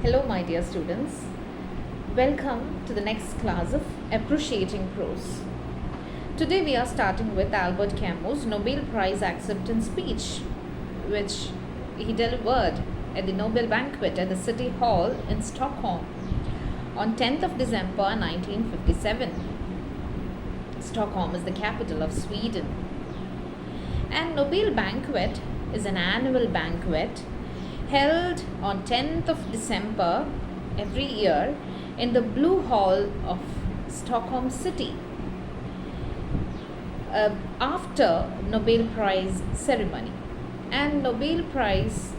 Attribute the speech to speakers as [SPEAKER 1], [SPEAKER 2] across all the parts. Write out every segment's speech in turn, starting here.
[SPEAKER 1] Hello, my dear students. Welcome to the next class of Appreciating Prose. Today we are starting with Albert Camus' Nobel Prize acceptance speech, which he delivered at the Nobel banquet at the City Hall in Stockholm on 10th of December 1957. Stockholm is the capital of Sweden. And Nobel banquet is an annual banquet held on 10th of December every year in the Blue Hall of Stockholm City. After Nobel Prize ceremony, and Nobel Prize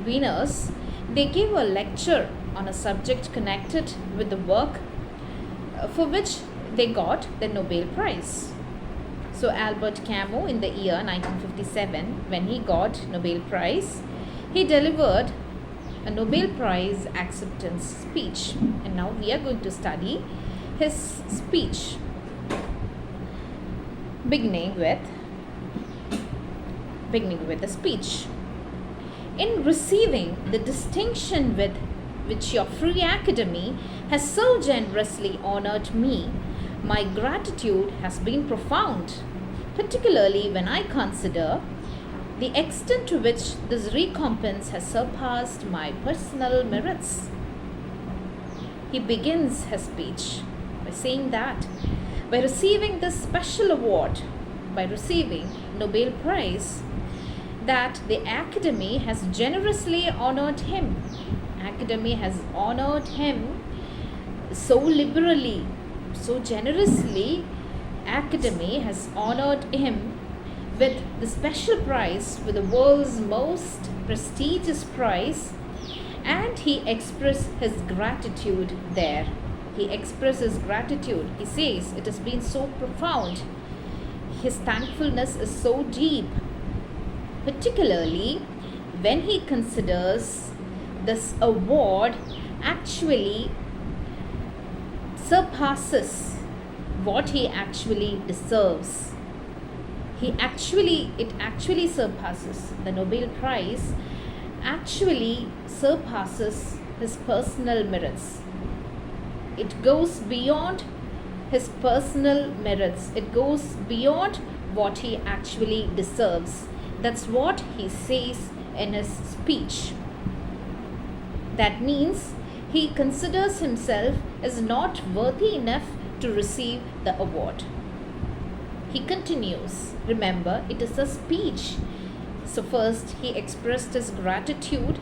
[SPEAKER 1] winners, they gave a lecture on a subject connected with the work for which they got the Nobel Prize. So Albert Camus, in the year 1957, when he got Nobel Prize, he delivered a Nobel Prize acceptance speech, and now we are going to study his speech, beginning with the speech. In receiving the distinction with which your free academy has so generously honored me, my gratitude has been profound, particularly when I consider the extent to which this recompense has surpassed my personal merits. He begins his speech by saying that by receiving this special award, by receiving Nobel Prize, that the Academy has generously honored him. Academy has honored him so liberally, so generously. Academy has honored him with the special prize, with the world's most prestigious prize, and he expressed his gratitude there. He expresses gratitude. He says it has been so profound. His thankfulness is so deep, particularly when he considers this award actually surpasses what he actually deserves. It actually surpasses the Nobel Prize, actually surpasses his personal merits. It goes beyond his personal merits. It goes beyond what he actually deserves. That's what he says in his speech. That means he considers himself as not worthy enough to receive the award. He continues. Remember, it is a speech. So first he expressed his gratitude,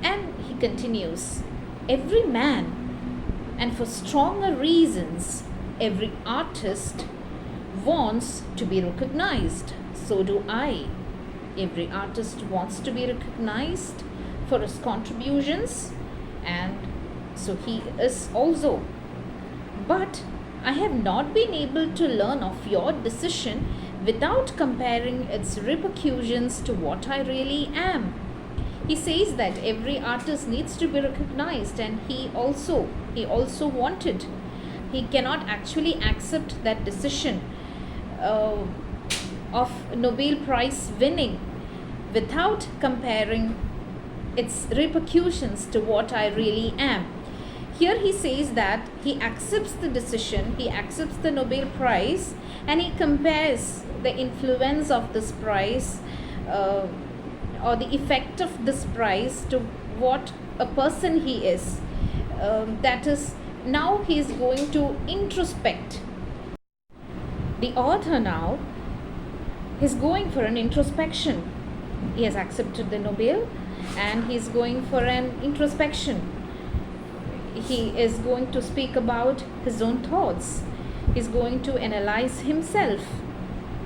[SPEAKER 1] and he continues. Every man, and for stronger reasons, every artist wants to be recognized. So do I. Every artist wants to be recognized for his contributions, and so he is also. But I have not been able to learn of your decision without comparing its repercussions to what I really am. He says that every artist needs to be recognized, and he also wanted. He cannot actually accept that decision of Nobel Prize winning without comparing its repercussions to what I really am. Here he says that he accepts the decision, he accepts the Nobel Prize, and he compares the influence of this prize or the effect of this prize to what a person he is. That is, now he is going to introspect. The author now is going for an introspection. He has accepted the Nobel, and he is going for an introspection. He is going to speak about his own thoughts. He is going to analyze himself.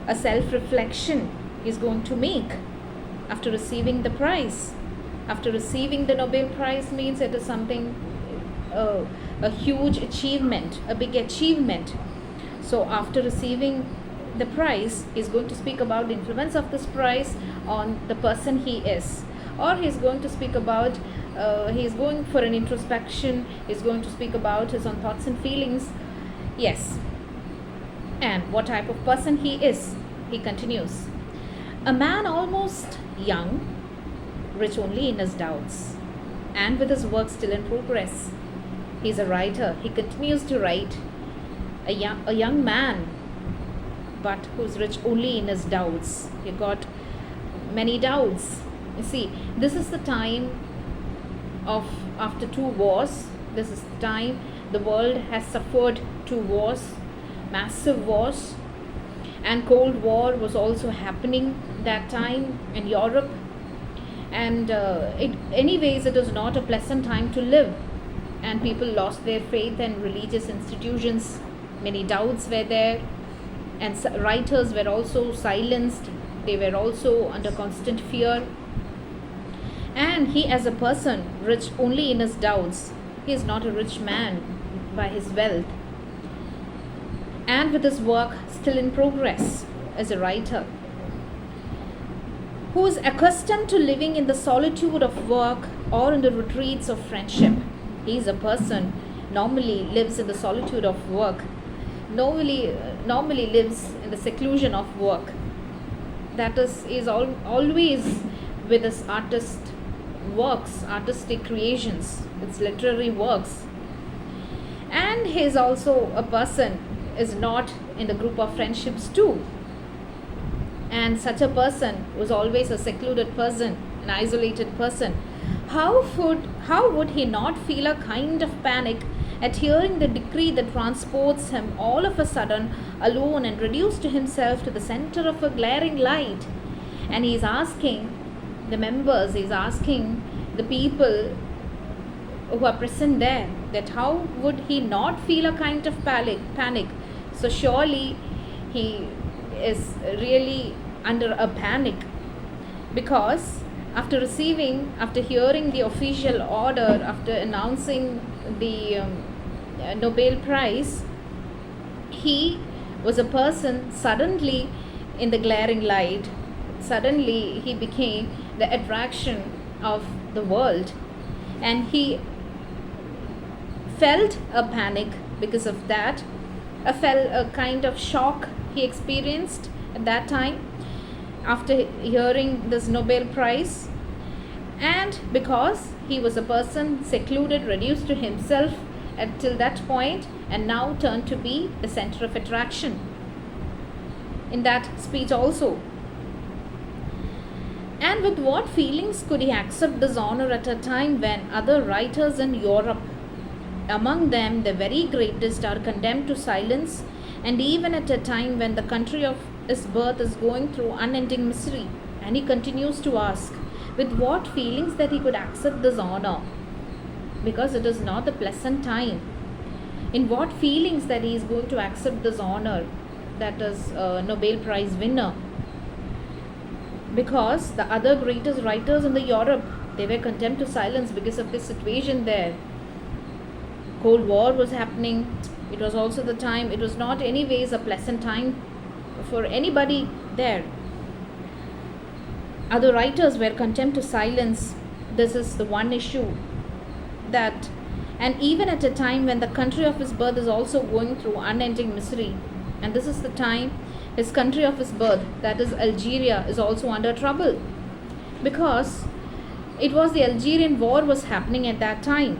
[SPEAKER 1] A self-reflection he is going to make after receiving the prize. After receiving the Nobel Prize means it is something, a huge achievement, a big achievement. So after receiving the prize, he is going to speak about the influence of this prize on the person he is. Or he is going to speak about, he is going for an introspection, he is going to speak about his own thoughts and feelings. Yes. And what type of person he is. He continues. A man almost young, rich only in his doubts. and with his work still in progress. He's a writer. He continues to write. A young man, but who's rich only in his doubts. He got many doubts. You see, this is the time of after two wars. This is the time the world has suffered two wars, massive wars, and Cold War was also happening that time in Europe. And anyways, it was not a pleasant time to live, and people lost their faith in religious institutions. Many doubts were there, and writers were also silenced. They were also under constant fear. And he, as a person rich only in his doubts, he is not a rich man by his wealth, and with his work still in progress as a writer, who is accustomed to living in the solitude of work or in the retreats of friendship. He is a person normally lives in the solitude of work, normally lives in the seclusion of work. That is always with his works, artistic creations, its literary works. And he is also a person is not in the group of friendships too. And such a person was always a secluded person, an isolated person. How would he not feel a kind of panic at hearing the decree that transports him all of a sudden alone and reduced to himself to the center of a glaring light? And he's asking he's asking the people who are present there that how would he not feel a kind of panic? So surely he is really under a panic, because after hearing the official order, after announcing the Nobel Prize, he was a person suddenly in the glaring light. Suddenly he became the attraction of the world, and he felt a panic because of that. A kind of shock he experienced at that time after hearing this Nobel Prize, and because he was a person secluded, reduced to himself until that point, and now turned to be the center of attraction in that speech also. And with what feelings could he accept this honor at a time when other writers in Europe, among them the very greatest, are condemned to silence, and even at a time when the country of his birth is going through unending misery? And he continues to ask with what feelings that he could accept this honor, because it is not a pleasant time. In what feelings that he is going to accept this honor, that is a Nobel Prize winner? Because the other greatest writers in the Europe, they were condemned to silence because of this situation there. Cold War was happening. It was also the time, it was not anyways a pleasant time for anybody there. Other writers were condemned to silence. This is the one issue that, and even at a time when the country of his birth is also going through unending misery, and this is the time his country of his birth, that is Algeria, is also under trouble, because it was the Algerian war was happening at that time.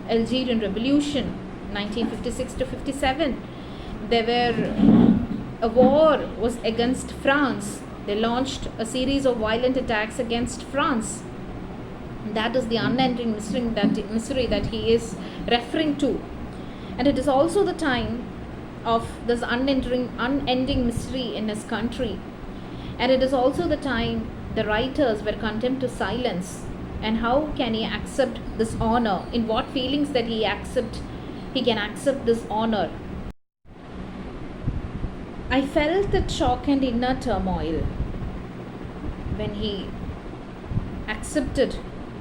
[SPEAKER 1] Algerian Revolution 1956 to 57. There were a war was against France. They launched a series of violent attacks against France. That is the unending misery that he is referring to. And it is also the time of this unending misery in his country. And it is also the time the writers were condemned to silence. And how can he accept this honor? In what feelings that he can accept this honor? I felt that shock and inner turmoil when he accepted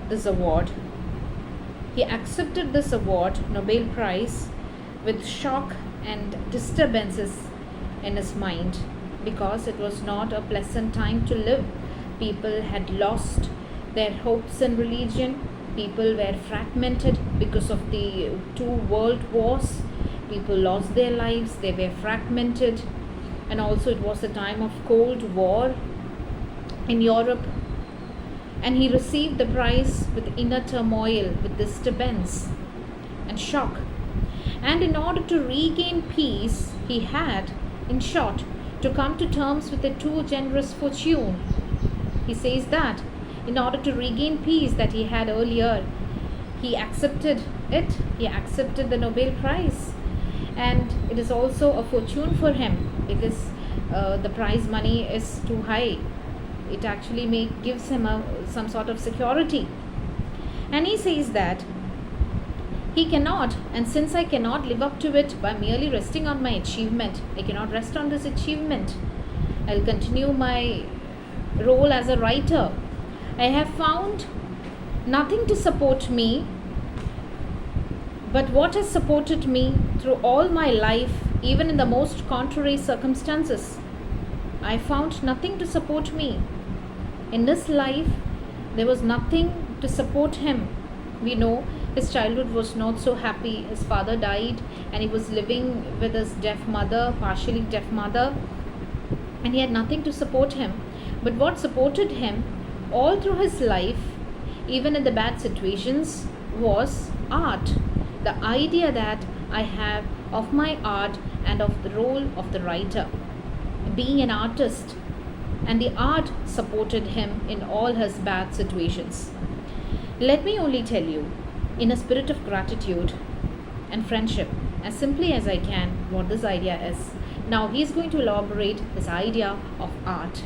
[SPEAKER 1] this award. He accepted this award, Nobel Prize, with shock and disturbances in his mind, because it was not a pleasant time to live. People had lost their hopes in religion. People were fragmented because of the two world wars. People lost their lives, they were fragmented. And also it was a time of Cold War in Europe. And he received the prize with inner turmoil, with disturbance and shock. And in order to regain peace, he had, in short, to come to terms with a too generous fortune. He says that in order to regain peace that he had earlier, he accepted it, he accepted the Nobel Prize. And it is also a fortune for him because the prize money is too high. It actually gives him some sort of security. And he says that he cannot, and since I cannot live up to it by merely resting on my achievement, I cannot rest on this achievement. I'll continue my role as a writer. I have found nothing to support me, but what has supported me through all my life, even in the most contrary circumstances. I found nothing to support me. In this life, there was nothing to support him. We know his childhood was not so happy. His father died and he was living with his deaf mother, partially deaf mother, and he had nothing to support him. But what supported him all through his life, even in the bad situations, was art. The idea that I have of my art and of the role of the writer, being an artist, and the art supported him in all his bad situations. Let me only tell you, in a spirit of gratitude and friendship, as simply as I can, what this idea is. Now he is going to elaborate this idea of art.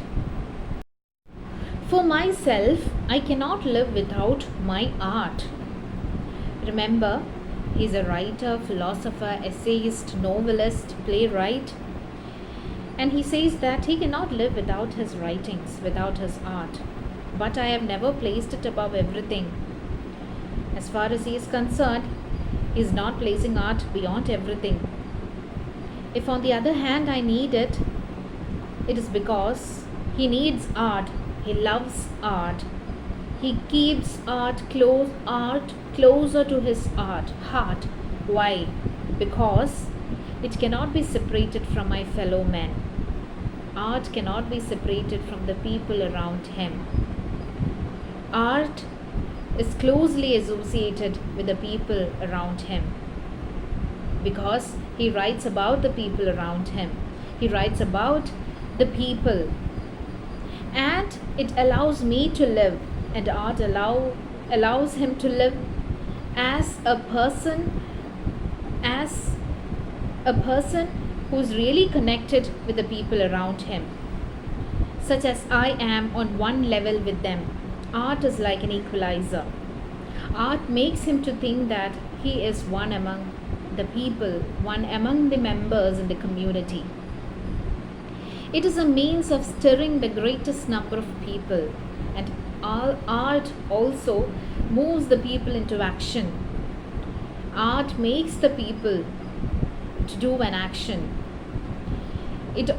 [SPEAKER 1] For myself, I cannot live without my art. Remember, he is a writer, philosopher, essayist, novelist, playwright. And he says that he cannot live without his writings, without his art. But I have never placed it above everything. As far as he is concerned, he is not placing art beyond everything. If on the other hand I need it, it is because he needs art. He loves art. He keeps art closer to his heart. Why? Because it cannot be separated from my fellow men. Art cannot be separated from the people around him. Art is closely associated with the people around him because he writes about the people around him. He writes about the people, and it allows me to live, and art allows him to live as a person who's really connected with the people around him, such as I am on one level with them. Art is like an equalizer. Art makes him to think that he is one among the people, one among the members in the community. It is a means of stirring the greatest number of people, and all art also moves the people into action. Art makes the people to do an action.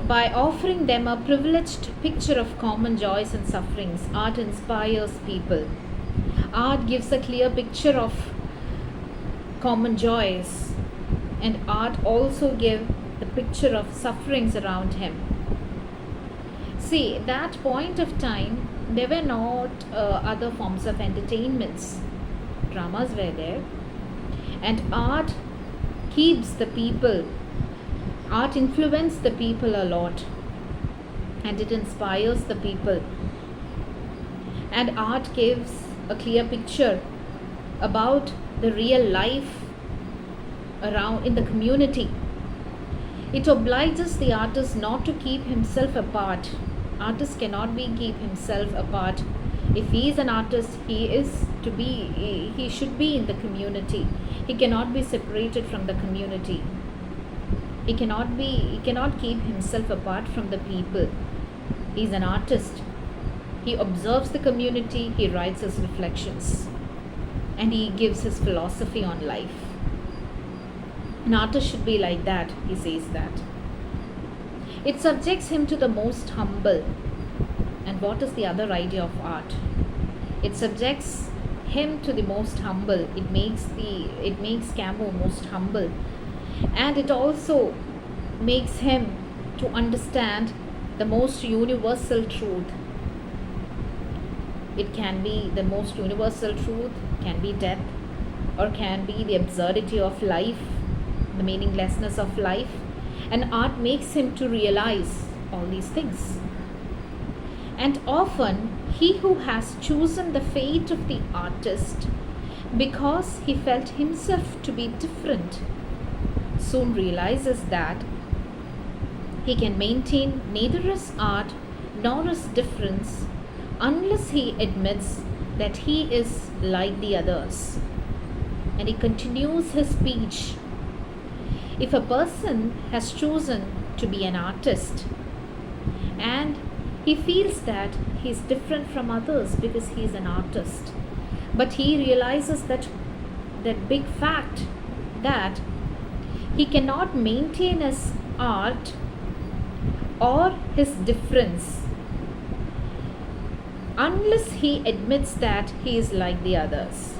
[SPEAKER 1] By offering them a privileged picture of common joys and sufferings, art inspires people. Art gives a clear picture of common joys, and art also gives the picture of sufferings around him. See, at that point of time, there were not other forms of entertainments. Dramas were there, and art keeps the people. Art influences the people a lot, and it inspires the people. And art gives a clear picture about the real life around in the community. It obliges the artist not to keep himself apart. Artist cannot keep himself apart. If he is an artist, he should be in the community. He cannot be separated from the community. He cannot keep himself apart from the people. He is an artist. He observes the community, he writes his reflections, and he gives his philosophy on life. An artist should be like that, he says that. It subjects him to the most humble. And what is the other idea of art? It subjects him to the most humble. It makes Camus most humble. And it also makes him to understand the most universal truth. It can be the most universal truth, can be death, or can be the absurdity of life, the meaninglessness of life. And art makes him to realize all these things. And often, he who has chosen the fate of the artist because he felt himself to be different soon realizes that he can maintain neither his art nor his difference unless he admits that he is like the others. And he continues his speech. If a person has chosen to be an artist and he feels that he is different from others because he is an artist, but he realizes that big fact that he cannot maintain his art or his difference unless he admits that he is like the others.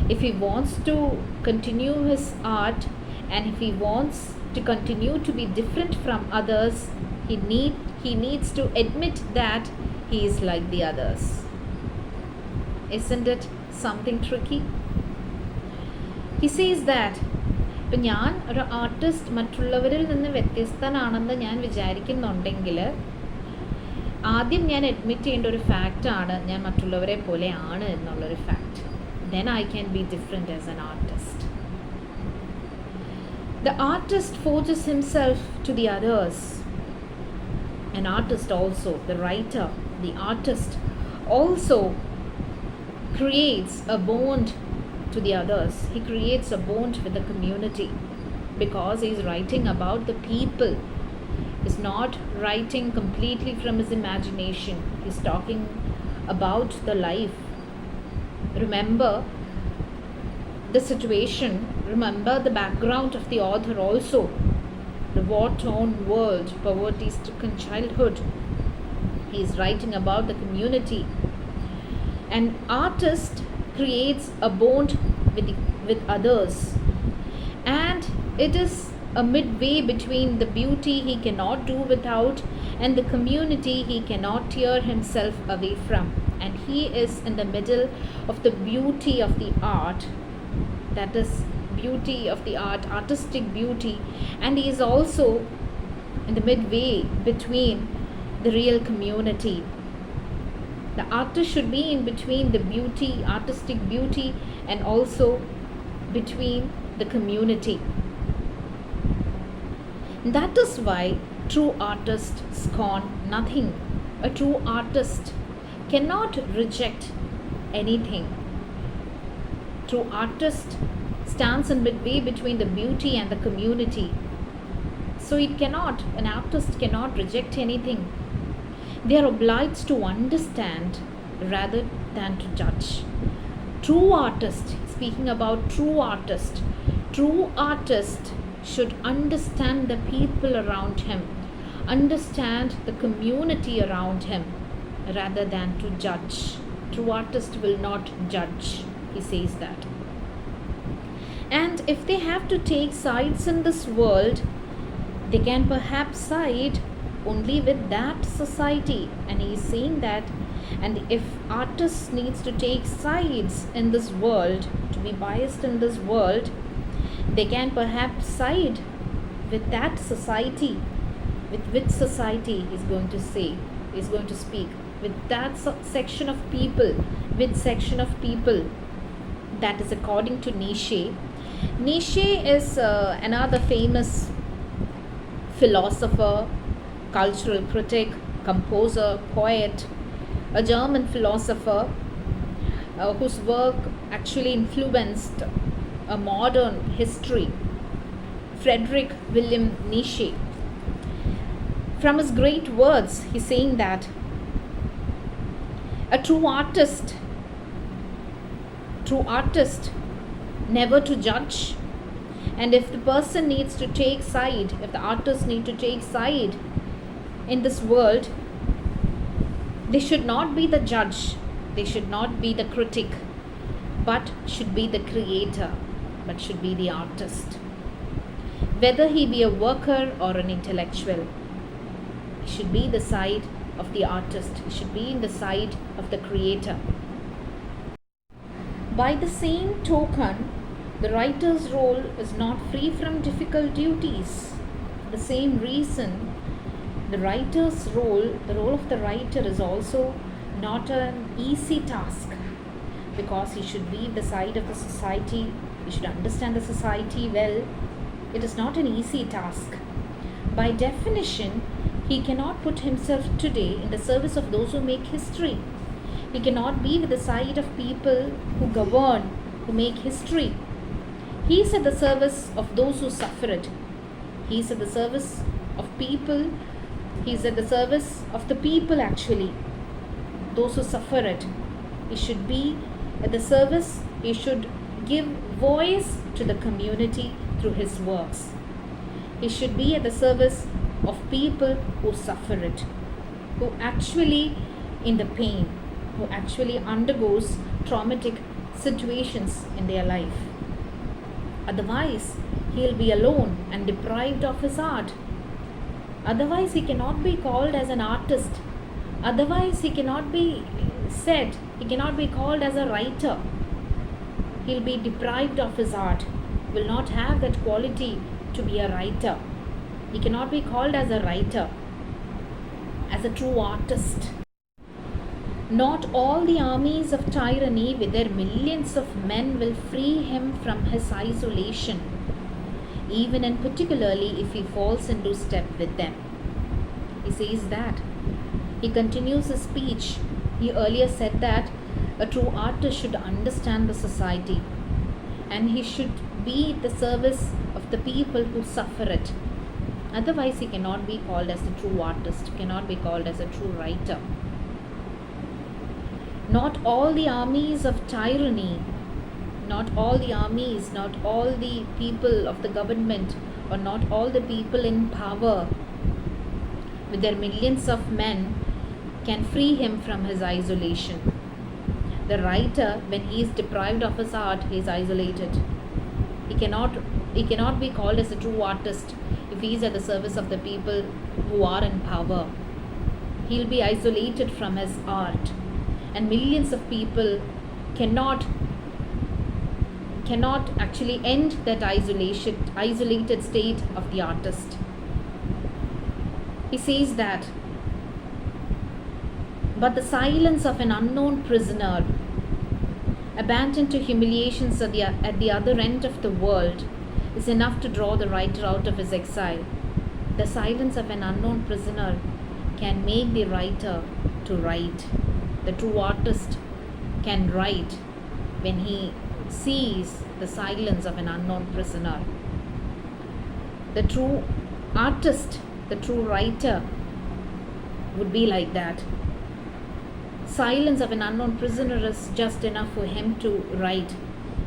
[SPEAKER 1] If he wants to continue his art and if he wants to continue to be different from others, he needs to admit that he is like the others. Isn't it something tricky? He says that ഇപ്പം ഞാൻ ഒരു artist മറ്റുള്ളവരിൽ നിന്ന് വ്യത്യസ്തനാണെന്ന് ഞാൻ വിചാരിക്കുന്നുണ്ടെങ്കിൽ ആദ്യം ഞാൻ admit ചെയ്യേണ്ട ഒരു ഫാക്റ്റാണ് ഞാൻ മറ്റുള്ളവരെ പോലെ ആണ് എന്നുള്ളൊരു fact. Then I can be different as an artist. The artist forges himself to the others. An artist also, the writer, the artist also creates a bond to the others. He creates a bond with the community because he is writing about the people. He's not writing completely from his imagination. He's talking about the life. Remember the situation, remember the background of the author also. The war-torn world, poverty-stricken childhood. He is writing about the community. An artist creates a bond with others, and it is a midway between the beauty he cannot do without and the community he cannot tear himself away from. And he is in the middle of the beauty of the art, that is beauty of the art, artistic beauty, and he is also in the midway between the real community. The artist should be in between the beauty, artistic beauty, and also between the community. That is why true artists scorn nothing. A true artist cannot reject anything. True artist stands in midway between the beauty and the community. So an artist cannot reject anything. They are obliged to understand rather than to judge. True artist, speaking about true artist should understand the people around him, understand the community around him rather than to judge. True artist will not judge, he says that. And if they have to take sides in this world, they can perhaps side only with that society. And he is saying that, and if artists needs to take sides in this world, to be biased in this world, they can perhaps side with that society. With which society he is going to say, he is going to speak, with that section of people, with section of people. That is according to Nietzsche. Nietzsche is another famous philosopher, cultural critic, composer, poet, a German philosopher whose work actually influenced a modern history, Friedrich Wilhelm Nietzsche. From his great words, he's saying that a true artist never to judge. And if the person needs to take side, if the artist need to take side in this world, they should not be the judge, they should not be the critic, but should be the creator, but should be the artist. Whether he be a worker or an intellectual, he should be the side of the artist. He should be in the side of the creator. By the same token, the writer's role is not free from difficult duties. For the same reason, the writer's role, the role of the writer, is also not an easy task, because he should be the side of the society, he should understand the society well. It is not an easy task. By definition, he cannot put himself today in the service of those who make history. He cannot be with the side of people who govern, who make history. He is at the service of those who suffer it. He is at the service of people. He is at the service of the people, actually, those who suffer it. He should be at the service. He should give voice to the community through his works. He should be at the service of people who suffer it, who actually in the pain, who actually undergoes traumatic situations in their life. Otherwise, he'll be alone and deprived of his art. Otherwise, he cannot be called as an artist. Otherwise, he cannot be called as a writer. He'll be deprived of his art, will not have that quality to be a writer. He cannot be called as a writer, as a true artist. Not all the armies of tyranny with their millions of men will free him from his isolation, even and particularly if he falls into step with them. He says that. He continues his speech. He earlier said that a true artist should understand the society, and he should be at the service of the people who suffer it. Otherwise, he cannot be called as a true artist, cannot be called as a true writer. Not all the armies of tyranny, not all the armies, not all the people of the government, or not all the people in power with their millions of men can free him from his isolation. The writer, when he is deprived of his art, he is isolated. He cannot be called as a true artist if he is at the service of the people who are in power. He will be isolated from his art, and millions of people cannot actually end that isolated state of the artist. He says that, but the silence of an unknown prisoner, abandoned to humiliations at the other end of the world, is enough to draw the writer out of his exile. The silence of an unknown prisoner can make the writer to write. The true artist can write when he sees the silence of an unknown prisoner. The true artist, the true writer, would be like that. Silence of an unknown prisoner is just enough for him to write,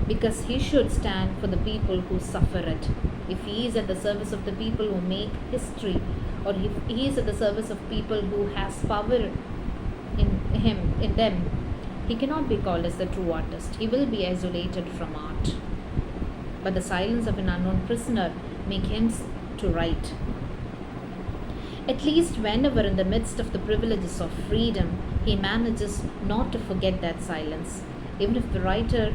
[SPEAKER 1] because he should stand for the people who suffer it. If he is at the service of the people who make history, or if he is at the service of people who has power in them, he cannot be called as the true artist. He will be isolated from art. But the silence of an unknown prisoner make him to write. At least whenever in the midst of the privileges of freedom, he manages not to forget that silence. Even if the writer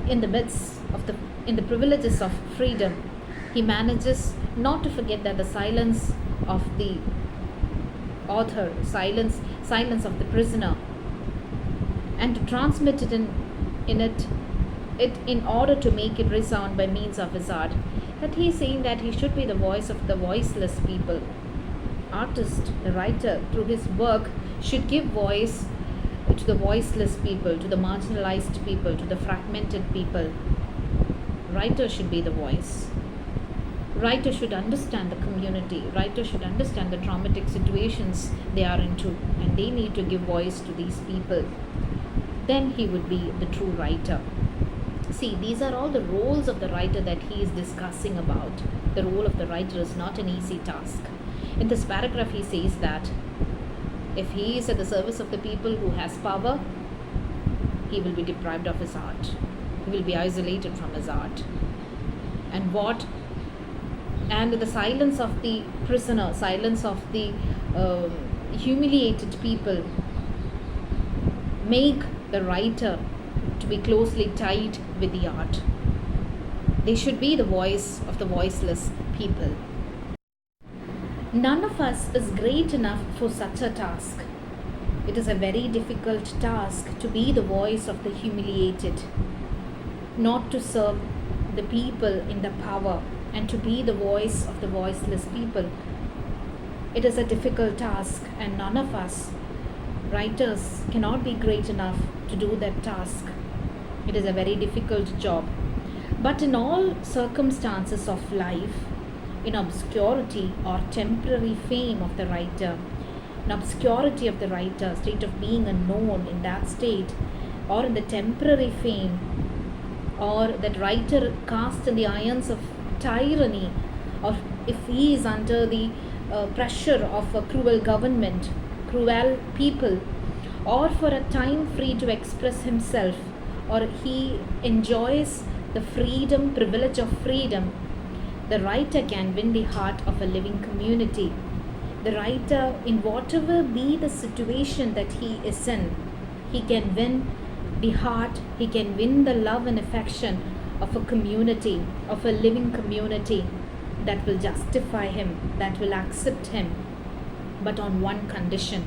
[SPEAKER 1] in the privileges of freedom, he manages not to forget that the silence of the author, silence of the prisoner, and to transmit it in order to make it resound by means of his art. That he is saying that he should be the voice of the voiceless people. Artist, the writer, through his work should give voice to the voiceless people, to the marginalized people, to the fragmented people. Writer should be the voice. Writer should understand the community. Writer should understand the traumatic situations they are into, and they need to give voice to these people. Then he would be the true writer. See, these are all the roles of the writer that he is discussing about. The role of the writer is not an easy task. In this paragraph, he says that if he is at the service of the people who has power, he will be deprived of his art. He will be isolated from his art. And the silence of the prisoner, silence of the humiliated people make the writer to be closely tied with the art. They should be the voice of the voiceless people. None of us is great enough for such a task. It is a very difficult task to be the voice of the humiliated, not to serve the people in the power, and to be the voice of the voiceless people. It is a difficult task, and none of us writers cannot be great enough to do that task. It is a very difficult job. But in all circumstances of life, in obscurity or temporary fame of the writer, in obscurity of the writer, state of being unknown, in that state, or in the temporary fame, or that writer cast in the irons of tyranny, or if he is under the pressure of a cruel government, cruel people, or for a time free to express himself, or he enjoys the freedom, privilege of freedom, the writer can win the heart of a living community. The writer, in whatever be the situation that he is in, he can win the heart, he can win the love and affection of a community, of a living community that will justify him, that will accept him, but on one condition.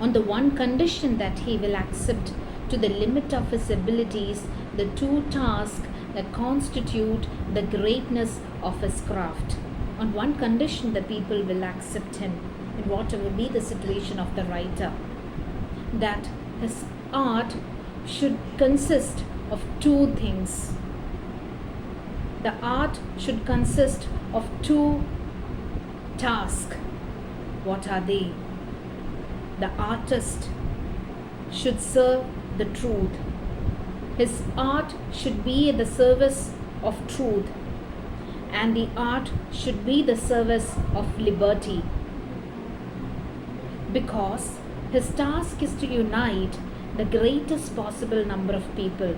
[SPEAKER 1] On the one condition that he will accept to the limit of his abilities the two tasks that constitute the greatness of his craft. On one condition, the people will accept him, in whatever be the situation of the writer, that his art should consist of two things. The art should consist of two tasks. What are they? The artist should serve the truth. His art should be at the service of truth, and the art should be the service of liberty. Because his task is to unite the greatest possible number of people.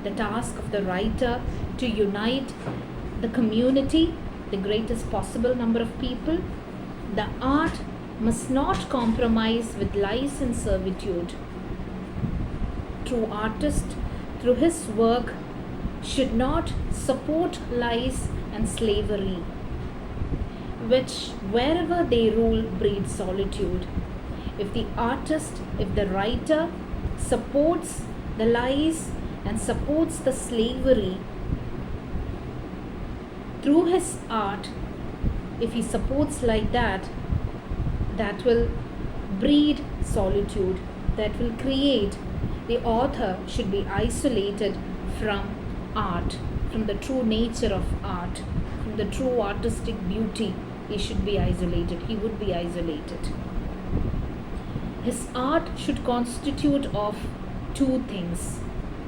[SPEAKER 1] The task of the writer to unite the community, the greatest possible number of people. The art must not compromise with lies and servitude. True artist, through his work, should not support lies and slavery, which wherever they rule breed solitude. If the artist, if the writer supports the lies and supports the slavery through his art, if he supports like that, that will breed solitude, that will create. The author should be isolated from art, from the true nature of art, from the true artistic beauty. He should be isolated, he would be isolated. His art should constitute of two things,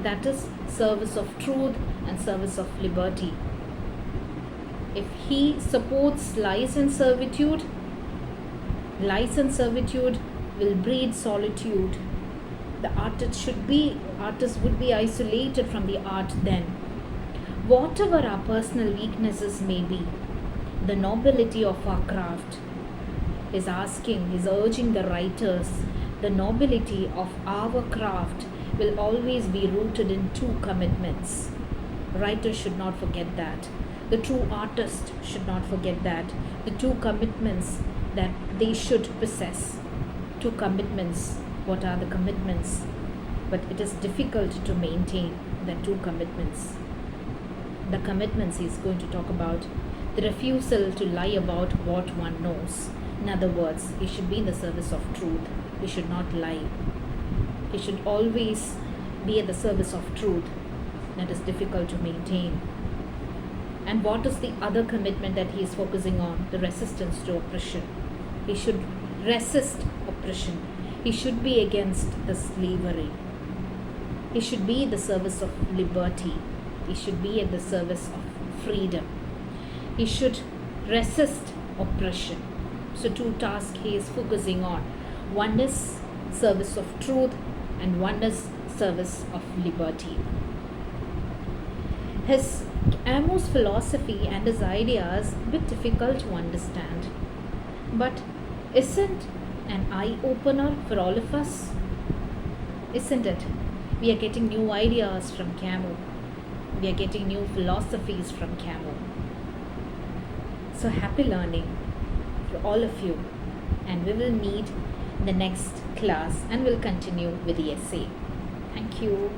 [SPEAKER 1] that is service of truth and service of liberty. If he supports lies and servitude will breed solitude. The artist would be isolated from the art then. Whatever our personal weaknesses may be, the nobility of our craft is urging the writers, the nobility of our craft will always be rooted in two commitments. Writers should not forget that. The true artist should not forget that. The two commitments that they should possess. Two commitments. What are the commitments? But it is difficult to maintain the two commitments. The commitments he is going to talk about: the refusal to lie about what one knows. In other words, he should be in the service of truth. He should not lie. He should always be at the service of truth. That is difficult to maintain. And what is the other commitment that he is focusing on? The resistance to oppression. He should resist oppression. He should be against the slavery. He should be in the service of liberty. He should be at the service of freedom. He should resist oppression. So two tasks he is focusing on. One is service of truth and one is service of liberty. His Camus' philosophy and his ideas a bit difficult to understand. But isn't an eye opener for all of us, isn't it? We are getting new ideas from Camus. We are getting new philosophies from Camus. So happy learning for all of you, and we will meet in the next class and we'll continue with the essay. Thank you.